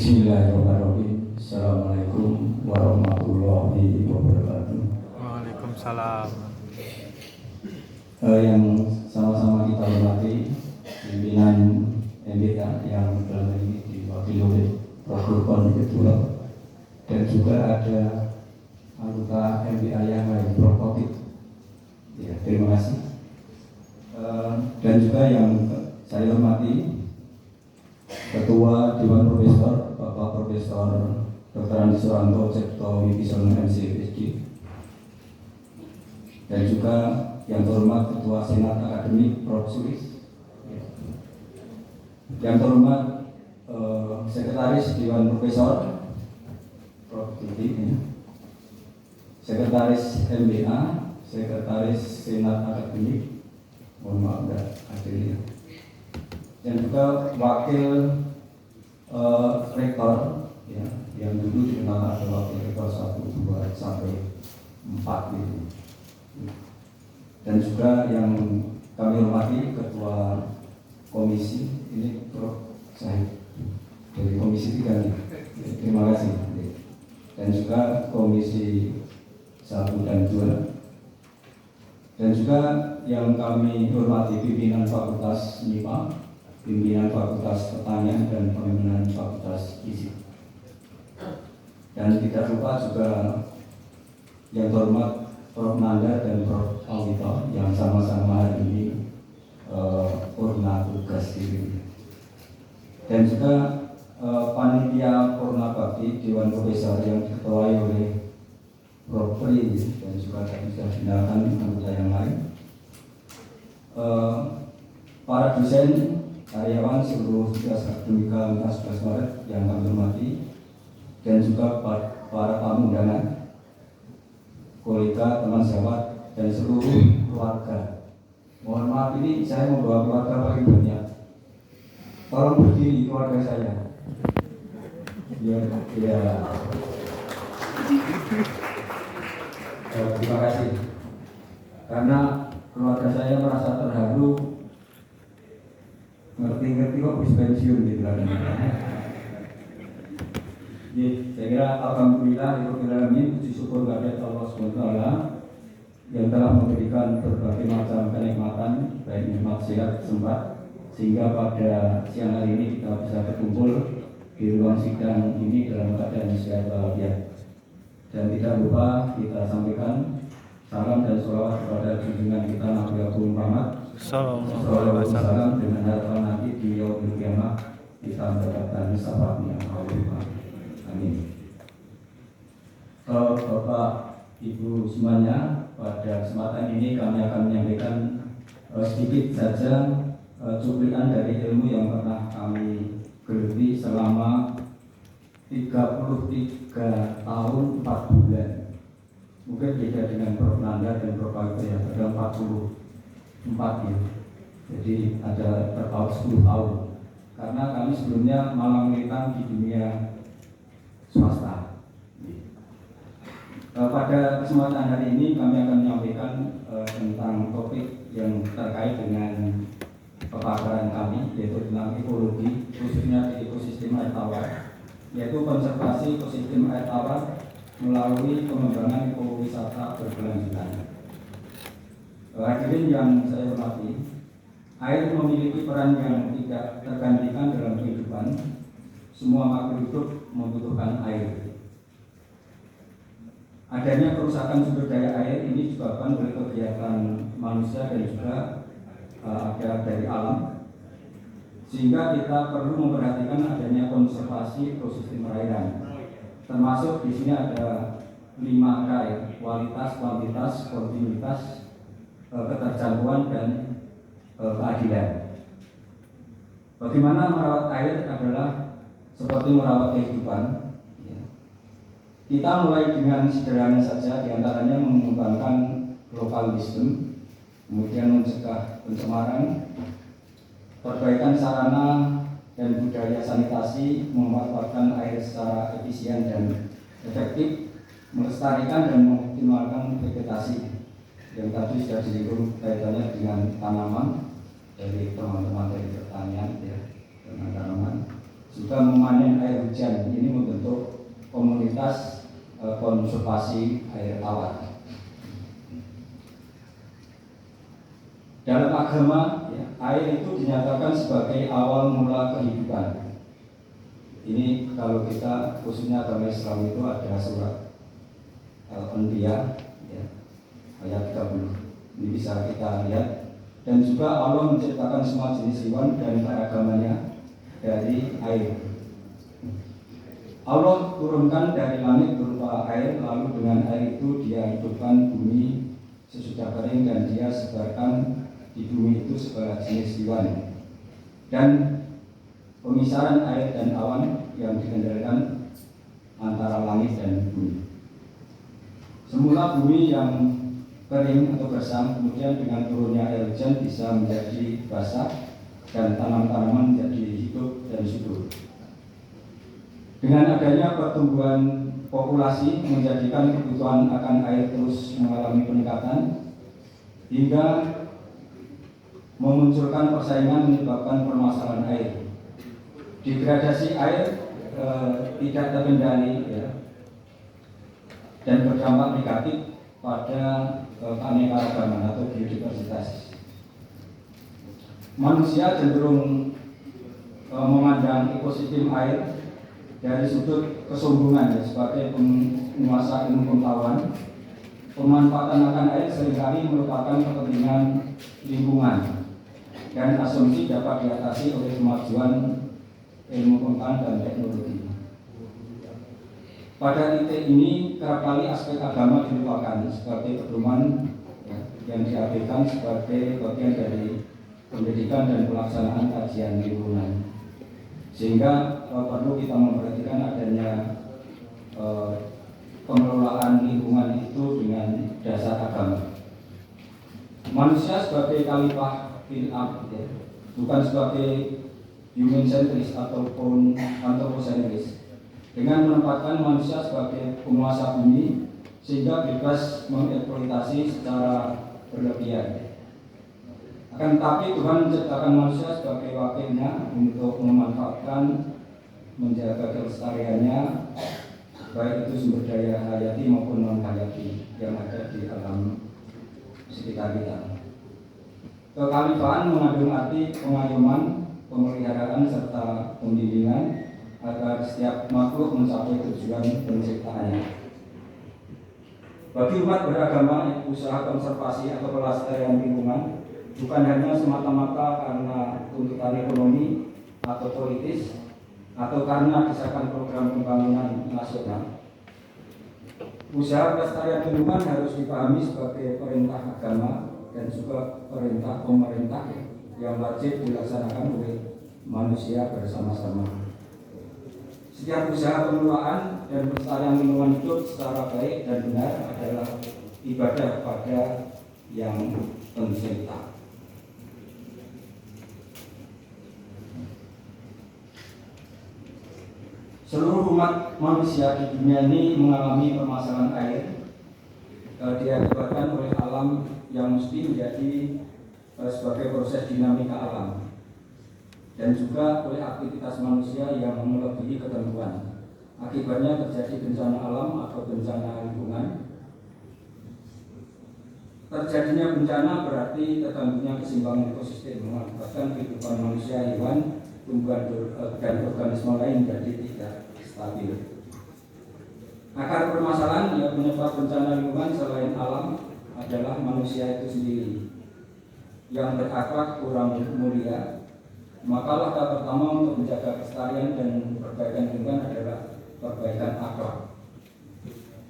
Bismillahirrahmanirrahim. Assalamualaikum warahmatullahi wabarakatuh. Waalaikumsalam. Yang sama-sama kita hormati pimpinan MBK yang dalam ini diwakili oleh Prof. Kon Ketua, dan juga ada anggota MBA yang lain, Prof. Kopit. Ya, terima kasih. Dan juga yang saya hormati Ketua Dewan Profesor Bapak Profesor Dr. Andi Suranto Cipto Wibisono MSc, dan juga yang terhormat Ketua Senat Akademik Prof. Sulis, yang terhormat Sekretaris Dewan Profesor Prof. Tuti, Sekretaris MBA, Sekretaris Senat Akademik, mohon maaf enggak hadir, dan juga wakil rektor ya, yang dulu dikenal ada wakil rektor 1, 2 sampai 4 gitu. Dan juga yang kami hormati ketua komisi ini Prof. Syahid dari komisi 3 nih. Terima kasih. Dan juga komisi 1 dan 2. Dan juga yang kami hormati pimpinan Fakultas MIPA, pimpinan Fakultas Pertanian, dan pimpinan Fakultas Fisik. Dan tidak lupa juga yang terhormat Prof. Nanda dan Prof. Alwito yang sama-sama hari ini purna tugas diri. Dan juga panitia purna bakti Dewan Profesor yang diketuai oleh Prof. Pri, dan juga tadi sudah dikenalkan anggota yang lain. Para dosen, karyawan seluruh tugas akademika Universitas 11 Maret yang kami hormati, dan juga para tamu undangan, kolega, teman sejawat, dan seluruh keluarga. Mohon maaf, ini saya membawa keluarga paling banyak. Tolong berdiri keluarga saya. Ya. Terima kasih. Karena keluarga saya merasa terharu, ngerti-ngerti kok bisa pensiun gitu kan. Jadi saya kira alhamdulillah alamin, puji syukur kepada Allah SWT yang telah memberikan berbagai macam kenikmatan, baik nikmat sehat sempat, sehingga pada siang hari ini kita bisa berkumpul di ruang sidang ini dalam keadaan sehat walafiat. Dan tidak lupa kita sampaikan salam dan sholawat kepada junjungan kita Nabi Muhammad sallallahu alaihi wasallam, dengan harapan nanti di yaumil qiyamah kita mendapatkan syafaatnya. Amin. Bapak Ibu semuanya, pada kesempatan ini kami akan menyampaikan sedikit saja cuplikan dari ilmu yang pernah kami geluti selama 33 tahun 4 bulan. Mungkin beda dengan Prof. Nanda dan Prof. Alwito ya, ada 44 ya. Jadi ada terpaut 10 tahun. Karena kami sebelumnya malah militan di dunia swasta. Pada kesempatan hari ini kami akan menyampaikan tentang topik yang terkait dengan pepakaran kami, yaitu tentang ekologi, khususnya di ekosistem air tawar, yaitu konservasi ekosistem air tawar melalui pengembangan ekowisata berkelanjutan. Hadirin yang saya hormati, air memiliki peran yang tidak tergantikan dalam kehidupan. Semua makhluk hidup membutuhkan air. Adanya kerusakan sumber daya air ini disebabkan oleh kegiatan manusia dan juga ada dari alam, sehingga kita perlu memperhatikan adanya konservasi ekosistem perairan. Termasuk di sini ada 5K, kualitas, kuantitas, kontinuitas, keterjangkauan, dan keadilan. Bagaimana merawat air adalah seperti merawat kehidupan. Kita mulai dengan sederhana saja, diantaranya mengembangkan local wisdom, kemudian mencegah pencemaran, perbaikan sarana dan budaya sanitasi, memanfaatkan air secara efisien dan efektif, melestarikan dan mengoptimalkan vegetasi yang tadi sudah disinggung kaitannya dengan tanaman dari teman-teman dari pertanian ya, dengan tanaman, juga memanen air hujan. Ini membentuk komunitas konservasi air tawar. Dalam agama, ya, air itu dinyatakan sebagai awal mula kehidupan. Ini kalau kita khususnya agama Islam itu ada surat Al-Anbiya, ya, ayat 30. Ini bisa kita lihat. Dan juga Allah menciptakan semua jenis hewan dan keragamannya dari air. Allah turunkan dari langit berupa air, lalu dengan air itu Dia hidupkan bumi sesudah kering, dan Dia sebarkan di bumi itu segala jenis hewan. Dan pemisahan air dan awan yang dikendalikan antara langit dan bumi. Semula bumi yang kering atau gersang, kemudian dengan turunnya air hujan bisa menjadi basah dan tanam-tanaman menjadi hidup dan subur. Dengan adanya pertumbuhan populasi menjadikan kebutuhan akan air terus mengalami peningkatan hingga memunculkan persaingan menyebabkan permasalahan air. Degradasi air tidak terkendali, ya, dan berdampak negatif pada keanekaragaman atau biodiversitas. Manusia cenderung memandang ekosistem air dari sudut kesombongan, ya, sebagai penguasa ilmu pengetahuan. Pemanfaatan akan air seringkali merupakan kepentingan lingkungan dan asumsi dapat diatasi oleh kemajuan ilmu pengetahuan dan teknologi. Pada titik ini kerap kali aspek agama dilupakan sebagai pedoman, ya, yang diabaikan sebagai bagian dari pendidikan dan pelaksanaan kajian lingkungan. Sehingga perlu kita memperhatikan adanya pengelolaan lingkungan itu dengan dasar agama. Manusia sebagai khalifah fil ard, ya, bukan sebagai human centris ataupun anthropocentris. Dengan menempatkan manusia sebagai penguasa bumi sehingga bebas mengeksploitasi secara berlebihan. Akan tetapi Tuhan menciptakan manusia sebagai wakilnya untuk memanfaatkan, menjaga kelestariannya, baik itu sumber daya hayati maupun non hayati yang ada di alam sekitar kita. Kekhalifahan mengandung arti pengayoman, pemeliharaan serta pembimbingan agar setiap makhluk mencapai tujuan penciptaannya. Bagi umat beragama, usaha konservasi atau pelestarian lingkungan bukan hanya semata-mata karena tuntutan ekonomi atau politis atau karena desakan program pembangunan nasional. Usaha pelestarian lingkungan harus dipahami sebagai perintah agama dan juga perintah pemerintah yang wajib dilaksanakan oleh manusia bersama-sama. Setiap usaha pengelolaan dan pelestarian lingkungan hidup secara baik dan benar adalah ibadah pada Yang Pencipta. Seluruh umat manusia di dunia ini mengalami permasalahan air, diakibatkan oleh alam yang mesti menjadi sebagai proses dinamika alam, dan juga oleh aktivitas manusia yang melebihi ketentuan. Akibatnya terjadi bencana alam atau bencana lingkungan. Terjadinya bencana berarti terganggunya keseimbangan ekosistem, mengakibatkan kehidupan manusia, hewan, tumbuhan dan organisme lain menjadi tidak stabil. Akar permasalahan yang penyebab bencana lingkungan selain alam adalah manusia itu sendiri yang berakhlak kurang mulia. Maka langkah pertama untuk menjaga kelestarian dan perbaikan lingkungan adalah perbaikan akhlak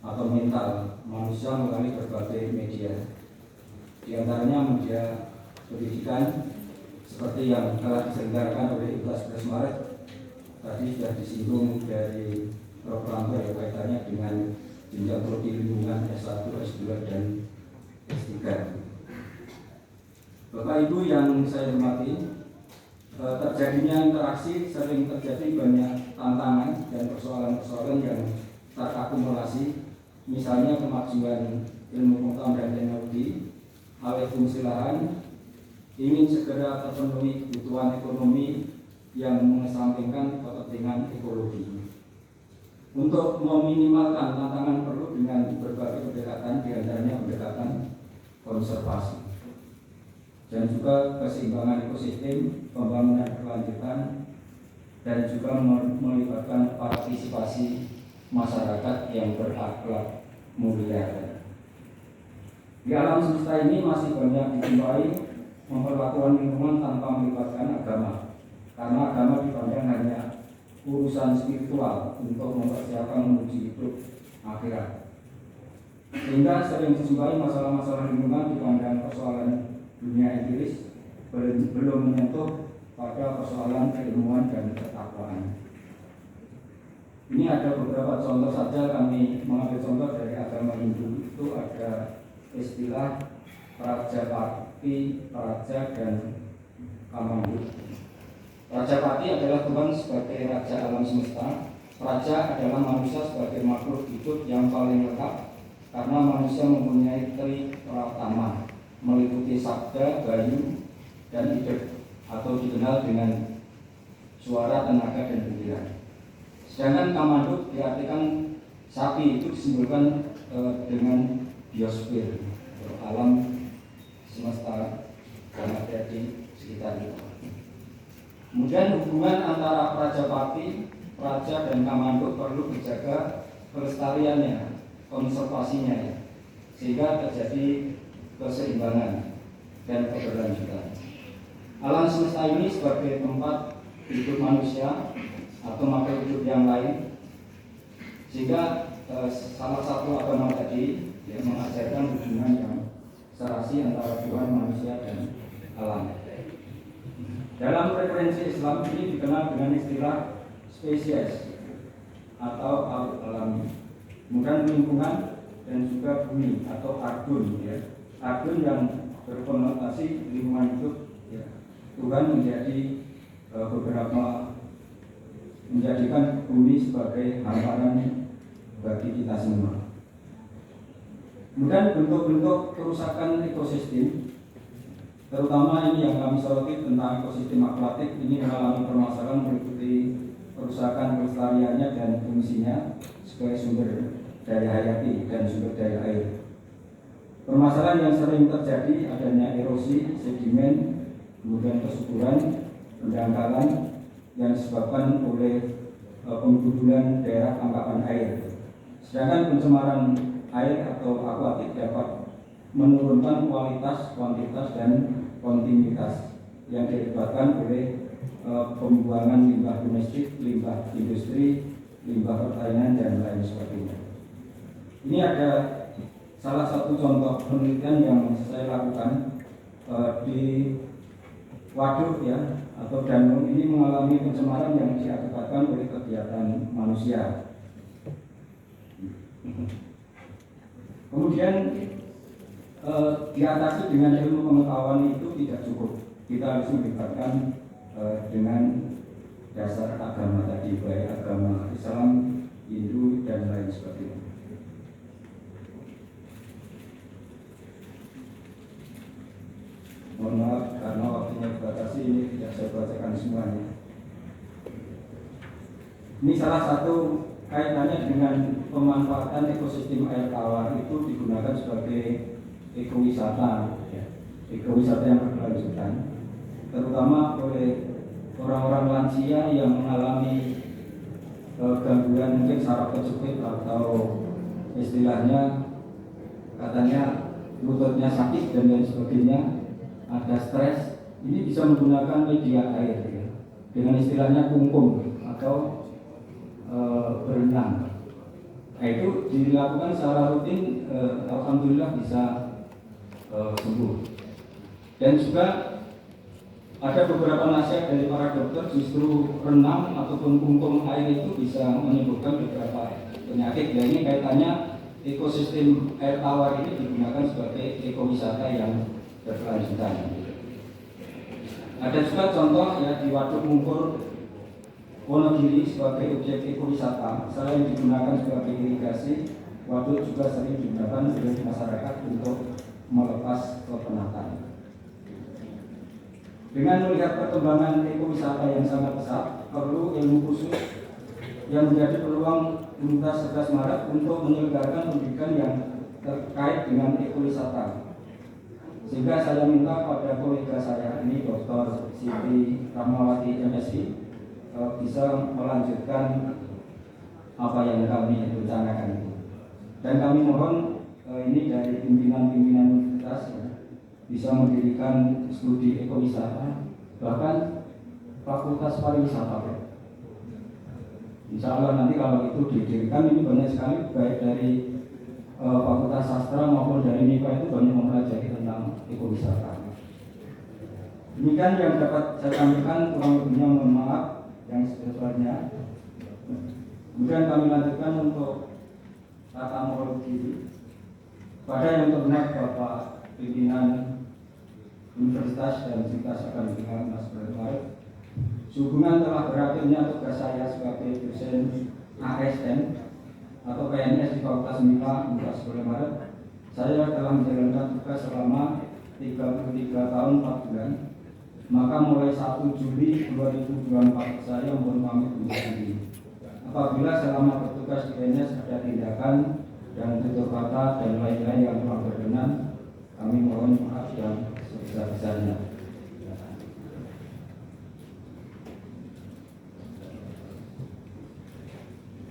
atau mental manusia melalui berbagai media. Di antaranya media pendidikan seperti yang telah diselenggarakan oleh 11 Maret. Tadi sudah disinggung dari Prof. Lambert, ya, kaitannya dengan jenjang prodi lingkungan S1, S2 dan S3. Bapak Ibu yang saya hormati, terjadinya interaksi sering terjadi banyak tantangan dan persoalan-persoalan yang terakumulasi, misalnya kemajuan ilmu pengetahuan dan teknologi, alih fungsi lahan, ingin segera terpenuhi kebutuhan ekonomi yang mengesampingkan kepentingan ekologi. Untuk meminimalkan tantangan perlu dengan berbagai pendekatan, diantaranya pendekatan konservasi dan juga keseimbangan ekosistem, pembangunan berkelanjutan, dan juga melibatkan partisipasi masyarakat yang berakhlak mulia. Di alam semesta ini masih banyak dijumpai memperlakukan lingkungan tanpa melibatkan agama, karena agama dipandang hanya urusan spiritual untuk mempersiapkan menuju hidup akhirat. Sehingga sering dijumpai masalah-masalah lingkungan dipandang persoalan dunia empiris, belum menyentuh pada persoalan keilmuan dan ketakwaan. Ini ada beberapa contoh saja, kami mengambil contoh dari agama Hindu. Itu ada istilah Prajapati, Praja, dan Kamandu. Prajapati adalah Tuhan sebagai raja alam semesta. Praja adalah manusia sebagai makhluk hidup yang paling lengkap karena manusia mempunyai tri pratama, meliputi sabda, bayu, dan ide, atau dikenal dengan suara, tenaga, dan pikiran. Sedangkan Kamandu diartikan sapi, itu disimbolkan dengan biosfer, alam semesta yang ada di sekitar kita. Kemudian hubungan antara Prajapati, Praja, dan Kamandu perlu dijaga kelestariannya, konservasinya, ya, sehingga terjadi keseimbangan dan keberlanjutan. Alam semesta ini sebagai tempat hidup manusia atau makhluk hidup yang lain, sehingga salah satu agama tadi yang mengajarkan hubungan yang serasi antara Tuhan, manusia, dan alam. Dalam referensi Islam ini dikenal dengan istilah spesies atau alami, kemudian lingkungan, dan juga bumi atau ardun, ya. Ardun yang berkonotasi lingkungan hidup, ya. Tuhan menjadikan bumi sebagai hamparan bagi kita semua. Kemudian bentuk-bentuk kerusakan ekosistem, terutama ini yang kami soroti tentang ekosistem akuatik, ini mengalami permasalahan meliputi kerusakan kelestariannya dan fungsinya sebagai sumber daya hayati dan sumber daya air. Permasalahan yang sering terjadi adanya erosi, sedimen, kemudian kesuburan, pendangkalan yang disebabkan oleh penggundulan daerah tangkapan air. Sedangkan pencemaran air atau akuatik dapat menurunkan kualitas, kuantitas, dan kontinuitas yang diakibatkan oleh pembuangan limbah domestik, limbah industri, limbah pertanian, dan lain sebagainya. Ini ada salah satu contoh penelitian yang saya lakukan di waduk, ya, atau danau ini mengalami pencemaran yang diakibatkan oleh kegiatan manusia. Kemudian diatasi dengan ilmu pengetahuan itu tidak cukup. Kita harus melibatkan dengan dasar agama tadi, baik agama Islam, Hindu, dan lain sebagainya. Mohon maaf karena waktunya dibatasi, ini tidak saya bacakan semuanya. Ini salah satu kaitannya dengan pemanfaatan ekosistem air tawar, itu digunakan sebagai ekowisata, ya. Ekowisata yang berkelanjutan, terutama oleh orang-orang lansia yang mengalami gangguan mungkin saraf kejepit atau istilahnya katanya lututnya sakit dan lain sebagainya, ada stres. Ini bisa menggunakan media air, ya, dengan istilahnya kungkum atau berenang. Nah, itu dilakukan secara rutin, alhamdulillah bisa sembuh. Dan juga ada beberapa nasihat dari para dokter, justru renang ataupun kungkum air itu bisa menyembuhkan beberapa penyakit. Ya, ini kaitannya ekosistem air tawar ini digunakan sebagai ekowisata yang berkelanjutan. Ada juga contoh, ya, di Waduk Mungkur Wonogiri sebagai objek ekowisata. Selain digunakan sebagai irigasi, waduk juga sering digunakan oleh masyarakat untuk melepas kepenatan. Dengan melihat perkembangan ekowisata yang sangat pesat, perlu ilmu khusus yang menjadi peluang Universitas 11 Maret untuk menyelenggarakan pendidikan yang terkait dengan ekowisata. Sehingga saya minta pada kolega saya ini Dr. Siti Rahmawati MSI bisa melanjutkan apa yang kami rencanakan ini. Dan kami mohon ini dari pimpinan-pimpinan universitas ya, bisa mendirikan studi ekowisata, bahkan fakultas pariwisata. Insya Allah nanti kalau itu didirikan, ini banyak sekali baik dari fakultas sastra maupun dari MIPA itu banyak mempelajari tentang ekowisata. Demikian yang dapat saya sampaikan, kurang lebihnya mohon maaf yang sebesarnya. Kemudian kami lanjutkan untuk tata morologi. Pada yang terhormat Bapak Pimpinan Universitas dan Sivitas Akademika Mas Bermaret, sehubungan telah berakhirnya tugas saya sebagai dosen ASN atau PNS di Fakultas MIPA Universitas Bermaret, saya telah menjalankan tugas selama 33 tahun 4 bulan. Maka mulai 1 Juli 2024 saya mohon pamit undur diri. Apabila selama bertugas di PNS ada tindakan dan tutur kata dan lain-lain yang kurang berkenan, kami mohon maaf yang sebesar-besarnya.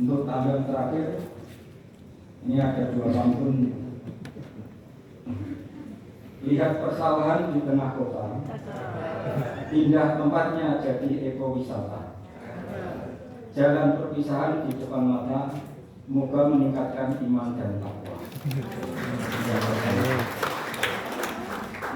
Untuk tampil terakhir, ini ada 2 pantun. Lihat persawahan di tengah kota, indah tempatnya jadi ekowisata. Jalan perpisahan di depan mata, semoga meningkatkan iman dan takwa.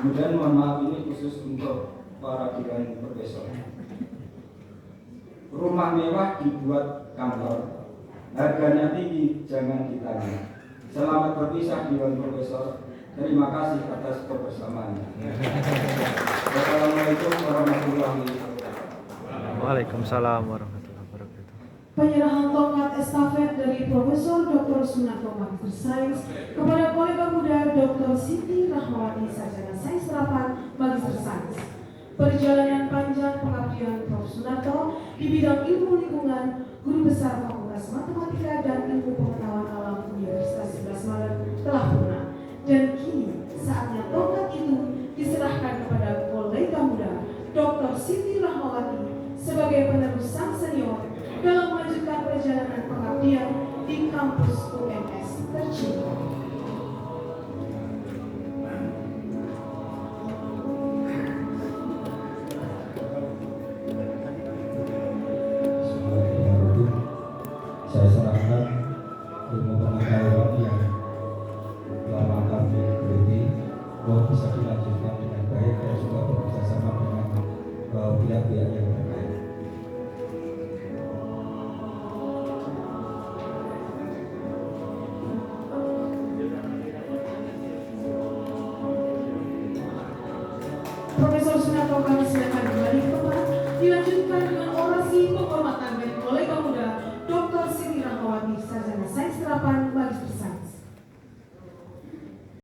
Kemudian mohon maaf ini khusus untuk para dewan profesor. Rumah mewah dibuat kantor, harganya tinggi jangan ditanya. Selamat berpisah dewan profesor. Terima kasih atas kebersamaannya. Wassalamualaikum warahmatullahi wabarakatuh. Waalaikumsalam warahmatullahi wabarakatuh. Penyerahan tongkat estafet dari Profesor Dr. Sunarto Magister Sains kepada kolega muda Dr. Siti Rahmawati Sarjana Sains Terapan Magister Sains. Perjalanan panjang pengabdian Prof. Sunarto di bidang ilmu lingkungan, Guru Besar Fakultas Matematika dan Ilmu Pengetahuan Alam Universitas 11 Maret telah punah. Dan kini saatnya tongkat itu diserahkan kepada kolega muda Dr. Siti Rahmawati sebagai penerus sang senior dalam melanjutkan perjalanan pengabdian di kampus UMS tercinta.